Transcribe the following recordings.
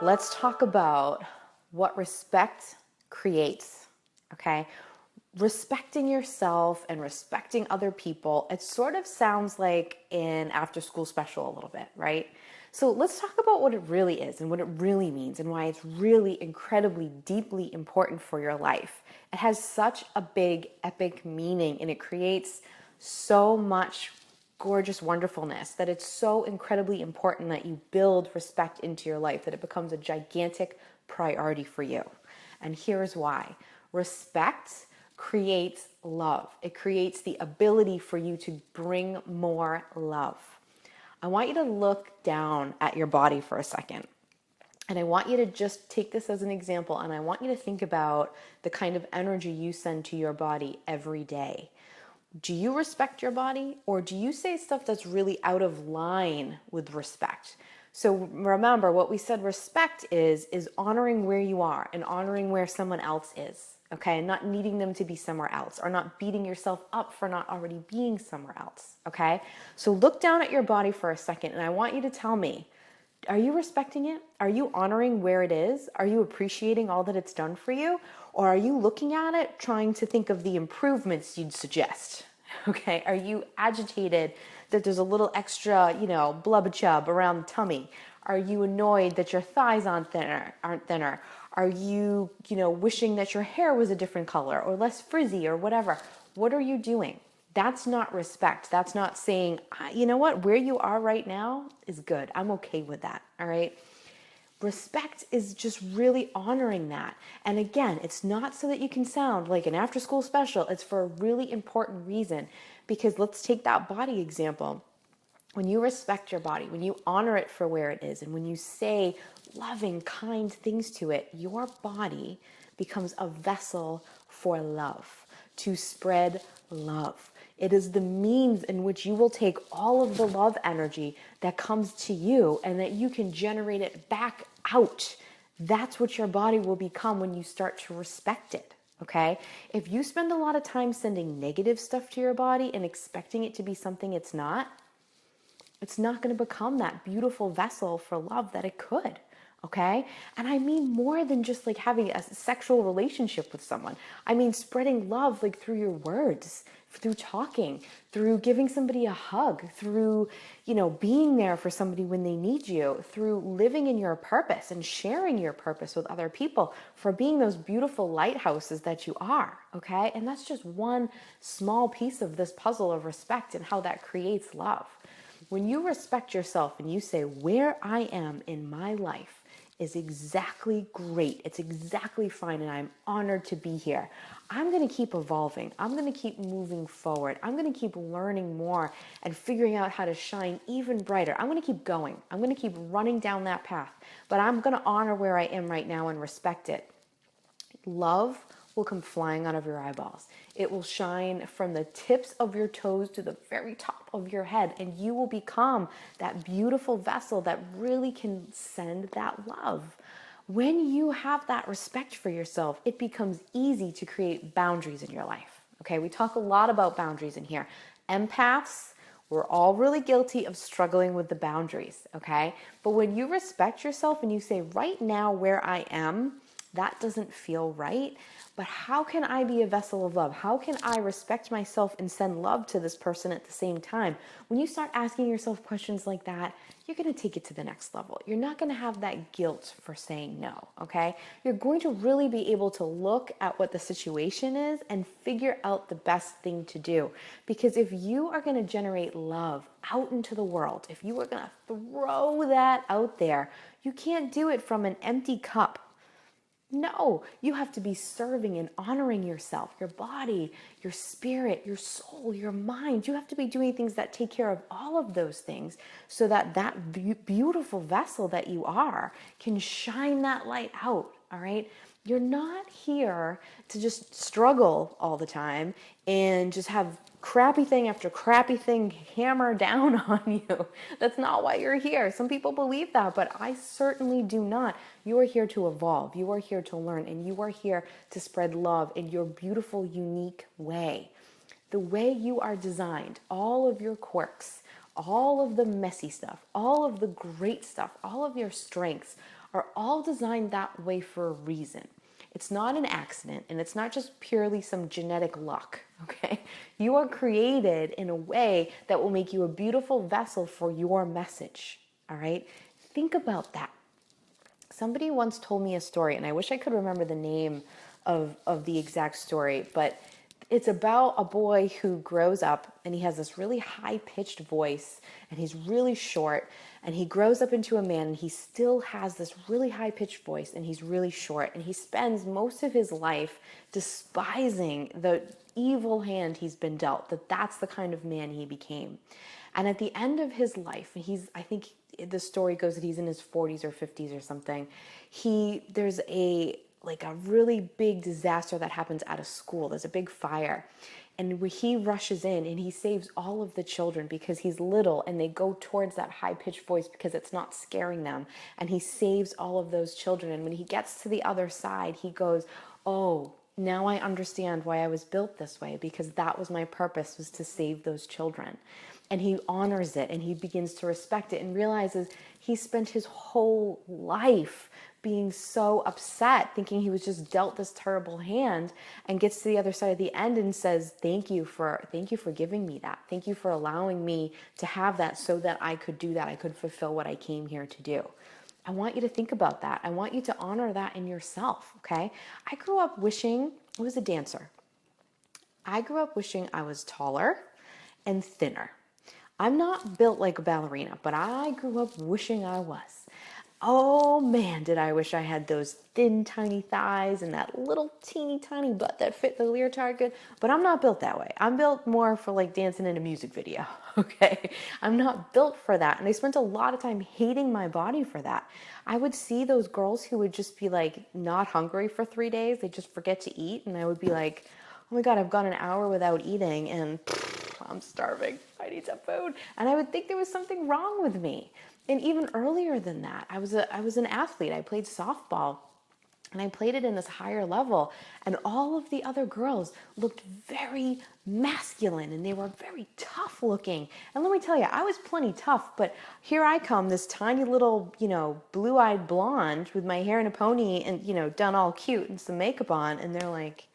let's talk about what respect creates, okay? Respecting yourself and respecting other people, it sort of sounds like an after school special a little bit, right? So let's talk about what it really is and what it really means and why it's really incredibly deeply important for your life. It has such a big, epic meaning and it creates so much gorgeous wonderfulness that it's so incredibly important that you build respect into your life, that it becomes a gigantic priority for you. And here's why. Respect creates love. It creates the ability for you to bring more love. I want you to look down at your body for a second. And I want you to just take this as an example, and I want you to think about the kind of energy you send to your body every day. Do you respect your body, or do you say stuff that's really out of line with respect? So remember, what we said respect is honoring where you are and honoring where someone else is, okay? And not needing them to be somewhere else, or not beating yourself up for not already being somewhere else, okay? So look down at your body for a second, and I want you to tell me, are you respecting it? Are you honoring where it is? Are you appreciating all that it's done for you? Or are you looking at it trying to think of the improvements you'd suggest? Okay, are you agitated that there's a little extra, blub chub around the tummy? Are you annoyed that your thighs aren't thinner? Are you, wishing that your hair was a different color or less frizzy or whatever? What are you doing? That's not respect. That's not saying, you know what, where you are right now is good. I'm okay with that. All right. Respect is just really honoring that. And again, it's not so that you can sound like an after school special. It's for a really important reason. Because let's take that body example. When you respect your body, when you honor it for where it is, and when you say loving, kind things to it, your body becomes a vessel for love, to spread love. It is the means in which you will take all of the love energy that comes to you and that you can generate it back out. That's what your body will become when you start to respect it. Okay? If you spend a lot of time sending negative stuff to your body and expecting it to be something it's not going to become that beautiful vessel for love that it could. Okay? And I mean more than just like having a sexual relationship with someone. I mean spreading love like through your words, through talking, through giving somebody a hug, through, being there for somebody when they need you, through living in your purpose and sharing your purpose with other people, for being those beautiful lighthouses that you are. Okay? And that's just one small piece of this puzzle of respect and how that creates love. When you respect yourself and you say, where I am in my life is exactly great, it's exactly fine, and I'm honored to be here. I'm going to keep evolving. I'm going to keep moving forward. I'm going to keep learning more and figuring out how to shine even brighter. I'm going to keep going. I'm going to keep running down that path. But I'm going to honor where I am right now and respect it. Love will come flying out of your eyeballs. It will shine from the tips of your toes to the very top of your head, and you will become that beautiful vessel that really can send that love. When you have that respect for yourself, it becomes easy to create boundaries in your life. Okay, we talk a lot about boundaries in here. Empaths, we're all really guilty of struggling with the boundaries, okay? But when you respect yourself and you say, right now where I am, that doesn't feel right, but how can I be a vessel of love? How can I respect myself and send love to this person at the same time? When you start asking yourself questions like that, you're going to take it to the next level. You're not going to have that guilt for saying no, okay? You're going to really be able to look at what the situation is and figure out the best thing to do. Because if you are going to generate love out into the world, if you are going to throw that out there, you can't do it from an empty cup. No, you have to be serving and honoring yourself, your body, your spirit, your soul, your mind. You have to be doing things that take care of all of those things so that that beautiful vessel that you are can shine that light out, all right? You're not here to just struggle all the time and just have crappy thing after crappy thing hammer down on you. That's not why you're here. Some people believe that, but I certainly do not. You are here to evolve. You are here to learn, and you are here to spread love in your beautiful, unique way. The way you are designed, all of your quirks, all of the messy stuff, all of the great stuff, all of your strengths are all designed that way for a reason. It's not an accident, and it's not just purely some genetic luck, okay? You are created in a way that will make you a beautiful vessel for your message, all right? Think about that. Somebody once told me a story, and I wish I could remember the name of the exact story, but it's about a boy who grows up and he has this really high-pitched voice and he's really short, and he grows up into a man and he still has this really high-pitched voice and he's really short, and he spends most of his life despising the evil hand he's been dealt, that's the kind of man he became. And at the end of his life, I think the story goes that he's in his 40s or 50s or something. There's a really big disaster that happens at a school. There's a big fire. And he rushes in and he saves all of the children because he's little, and they go towards that high-pitched voice because it's not scaring them. And he saves all of those children. And when he gets to the other side, he goes, oh, now I understand why I was built this way, because that was my purpose, was to save those children. And he honors it and he begins to respect it and realizes he spent his whole life being so upset, thinking he was just dealt this terrible hand, and gets to the other side of the end and says, thank you for giving me that. Thank you for allowing me to have that so that I could do that. I could fulfill what I came here to do. I want you to think about that. I want you to honor that in yourself, okay? I grew up wishing, I was a dancer. I grew up wishing I was taller and thinner. I'm not built like a ballerina, but I grew up wishing I was. Oh man, did I wish I had those thin, tiny thighs and that little teeny tiny butt that fit the leotard good. But I'm not built that way. I'm built more for like dancing in a music video, okay? I'm not built for that. And I spent a lot of time hating my body for that. I would see those girls who would just be like not hungry for 3 days. They just forget to eat. And I would be like, oh my God, I've gone an hour without eating and I'm starving. I need some food. And I would think there was something wrong with me. And even earlier than that, I was an athlete. I played softball, and I played it in this higher level. And all of the other girls looked very masculine, and they were very tough looking. And let me tell you, I was plenty tough, but here I come, this tiny little, blue-eyed blonde with my hair in a pony and, done all cute and some makeup on. And they're like,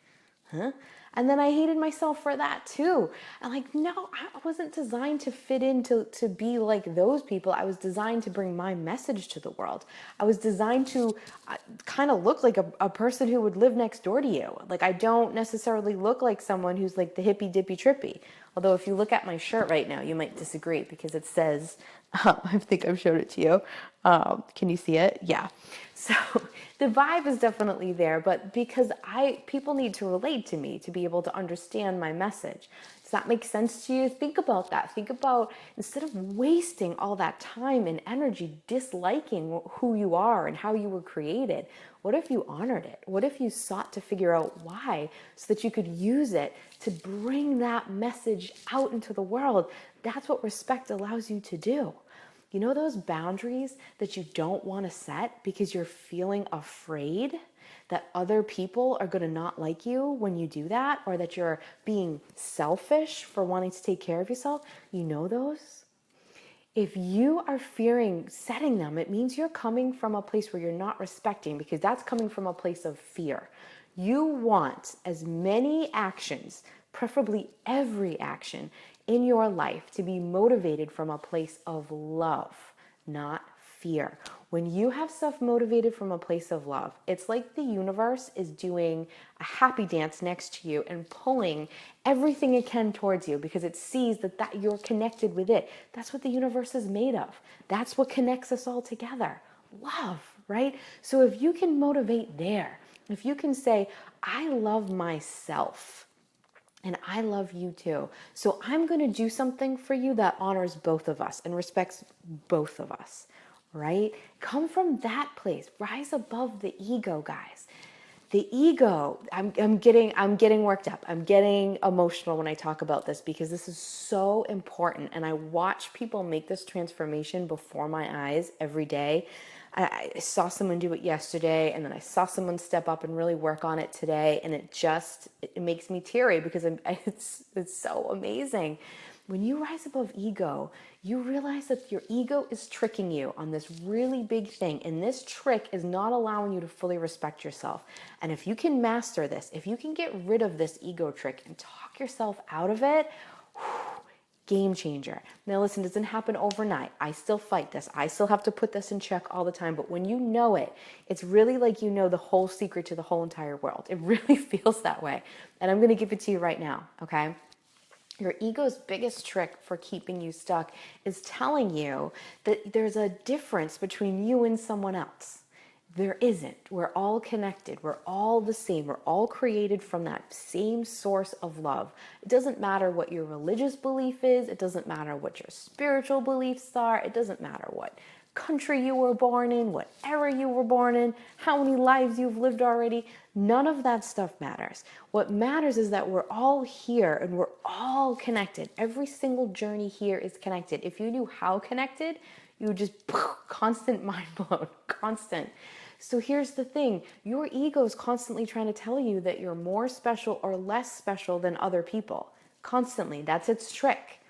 huh? And then I hated myself for that too. I'm like, no, I wasn't designed to fit in to be like those people. I was designed to bring my message to the world. I was designed to kind of look like a person who would live next door to you. Like, I don't necessarily look like someone who's like the hippy dippy trippy. Although if you look at my shirt right now, you might disagree because it says, I think I've showed it to you. Can you see it? Yeah. So the vibe is definitely there, but because people need to relate to me to be able to understand my message. Does that make sense to you? Think about that. Think about, instead of wasting all that time and energy disliking who you are and how you were created, what if you honored it? What if you sought to figure out why so that you could use it to bring that message out into the world? That's what respect allows you to do. You know those boundaries that you don't want to set because you're feeling afraid that other people are going to not like you when you do that, or that you're being selfish for wanting to take care of yourself? You know those? If you are fearing setting them, it means you're coming from a place where you're not respecting, because that's coming from a place of fear. You want as many actions, preferably every action in your life, to be motivated from a place of love, not fear. When you have stuff motivated from a place of love, it's like the universe is doing a happy dance next to you and pulling everything it can towards you because it sees that you're connected with it. That's what the universe is made of. That's what connects us all together. Love, right? So if you can motivate there, if you can say, I love myself, and I love you too. So I'm going to do something for you that honors both of us and respects both of us, right? Come from that place. Rise above the ego, guys. The ego, I'm getting worked up. I'm getting emotional when I talk about this because this is so important. And I watch people make this transformation before my eyes every day. I saw someone do it yesterday, and then I saw someone step up and really work on it today, and it makes me teary because it's so amazing. When you rise above ego, you realize that your ego is tricking you on this really big thing. And this trick is not allowing you to fully respect yourself. And if you can master this, if you can get rid of this ego trick and talk yourself out of it, game changer. Now listen, it doesn't happen overnight. I still fight this. I still have to put this in check all the time. But when you know it, it's really like you know the whole secret to the whole entire world. It really feels that way. And I'm going to give it to you right now, okay? Your ego's biggest trick for keeping you stuck is telling you that there's a difference between you and someone else. There isn't. We're all connected. We're all the same. We're all created from that same source of love. It doesn't matter what your religious belief is. It doesn't matter what your spiritual beliefs are. It doesn't matter what country you were born in, what era you were born in, how many lives you've lived already. None of that stuff matters. What matters is that we're all here and we're all connected. Every single journey here is connected. If you knew how connected, you would just constant mind blown, constant. So here's the thing, your ego is constantly trying to tell you that you're more special or less special than other people. Constantly, that's its trick.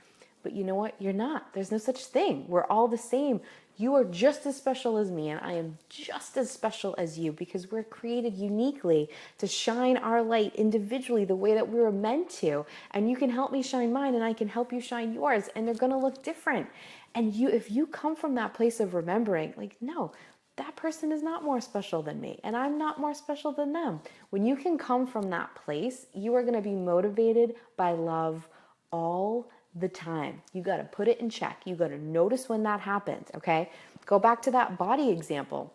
But you know what? You're not. There's no such thing. We're all the same. You are just as special as me, and I am just as special as you because we're created uniquely to shine our light individually the way that we were meant to. And you can help me shine mine, and I can help you shine yours, and they're going to look different. And if you come from that place of remembering, like, no, that person is not more special than me, and I'm not more special than them. When you can come from that place, you are going to be motivated by love all the time. You got to put it in check. You got to notice when that happens, okay? Go back to that body example.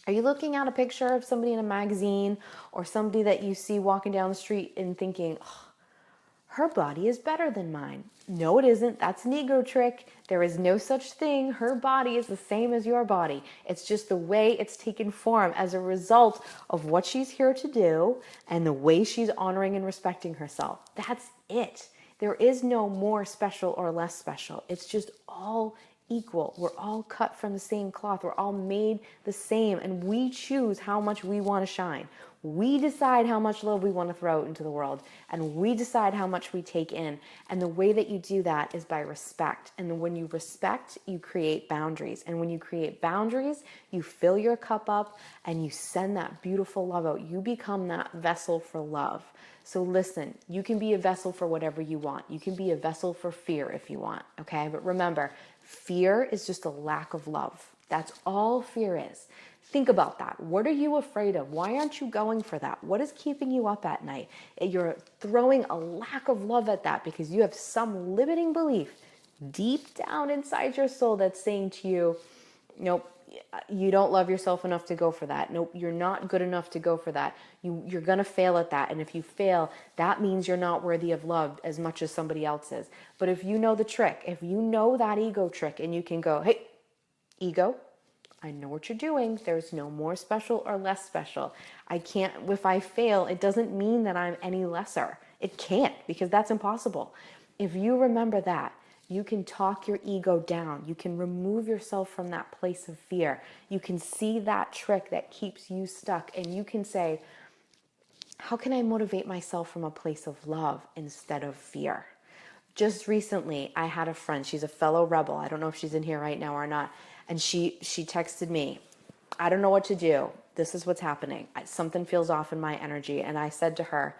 Are you looking at a picture of somebody in a magazine or somebody that you see walking down the street and thinking, oh, her body is better than mine? No, it isn't. That's an ego trick. There is no such thing. Her body is the same as your body. It's just the way it's taken form as a result of what she's here to do and the way she's honoring and respecting herself. That's it. There is no more special or less special. It's just all equal. We're all cut from the same cloth. We're all made the same, and we choose how much we want to shine. We decide how much love we want to throw out into the world, and we decide how much we take in. And the way that you do that is by respect. And when you respect, you create boundaries. And when you create boundaries, you fill your cup up and you send that beautiful love out. You become that vessel for love. So listen, you can be a vessel for whatever you want. You can be a vessel for fear if you want, okay? But remember, fear is just a lack of love. That's all fear is. Think about that. What are you afraid of? Why aren't you going for that? What is keeping you up at night? You're throwing a lack of love at that because you have some limiting belief deep down inside your soul that's saying to you, nope, you don't love yourself enough to go for that. Nope, you're not good enough to go for that. You're going to fail at that. And if you fail, that means you're not worthy of love as much as somebody else is. But if you know the trick, if you know that ego trick and you can go, hey, ego, I know what you're doing. There's no more special or less special. I can't, if I fail, it doesn't mean that I'm any lesser. It can't, because that's impossible. If you remember that, you can talk your ego down. You can remove yourself from that place of fear. You can see that trick that keeps you stuck, and you can say, how can I motivate myself from a place of love instead of fear? Just recently, I had a friend. She's a fellow rebel. I don't know if she's in here right now or not. And she texted me, I don't know what to do. This is what's happening. Something feels off in my energy. And I said to her,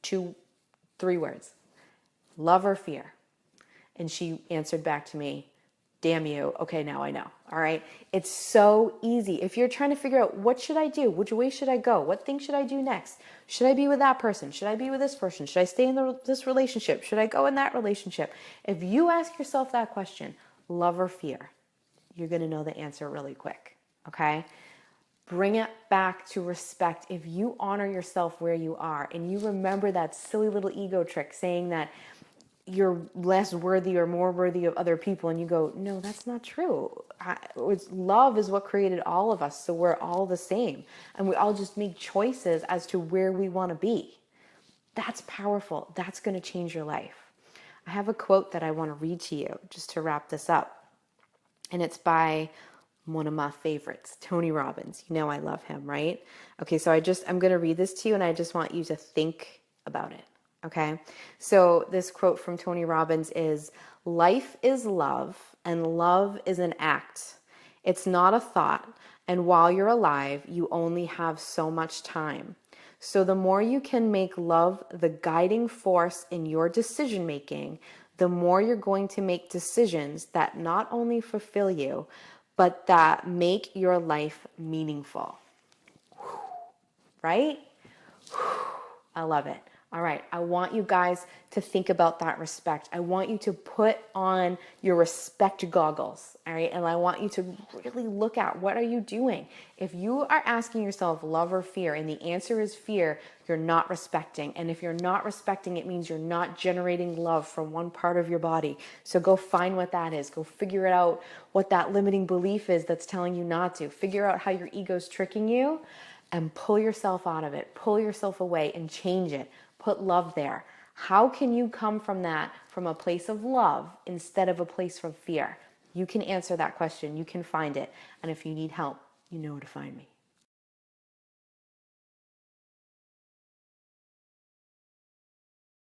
3 words, love or fear? And she answered back to me, damn you. Okay, now I know. All right. It's so easy. If you're trying to figure out what should I do? Which way should I go? What thing should I do next? Should I be with that person? Should I be with this person? Should I stay in this relationship? Should I go in that relationship? If you ask yourself that question, love or fear, you're going to know the answer really quick. Okay. Bring it back to respect. If you honor yourself where you are and you remember that silly little ego trick saying that you're less worthy or more worthy of other people, and you go, no, that's not true. Love is what created all of us, so we're all the same. And we all just make choices as to where we want to be. That's powerful. That's going to change your life. I have a quote that I want to read to you just to wrap this up. And it's by one of my favorites, Tony Robbins. You know I love him, right? Okay, so I'm going to read this to you, and I just want you to think about it. Okay. So this quote from Tony Robbins is, life is love and love is an act. It's not a thought. And while you're alive, you only have so much time. So the more you can make love the guiding force in your decision making, the more you're going to make decisions that not only fulfill you, but that make your life meaningful. Right? I love it. All right. I want you guys to think about that respect. I want you to put on your respect goggles. All right. And I want you to really look at, what are you doing? If you are asking yourself love or fear, and the answer is fear, you're not respecting. And if you're not respecting, it means you're not generating love from one part of your body. So go find what that is. Go figure it out, what that limiting belief is that's telling you not to. Figure out how your ego's tricking you, and pull yourself out of it. Pull yourself away and change it. Put love there. How can you come from that, from a place of love instead of a place of fear? You can answer that question. You can find it. And if you need help, you know where to find me.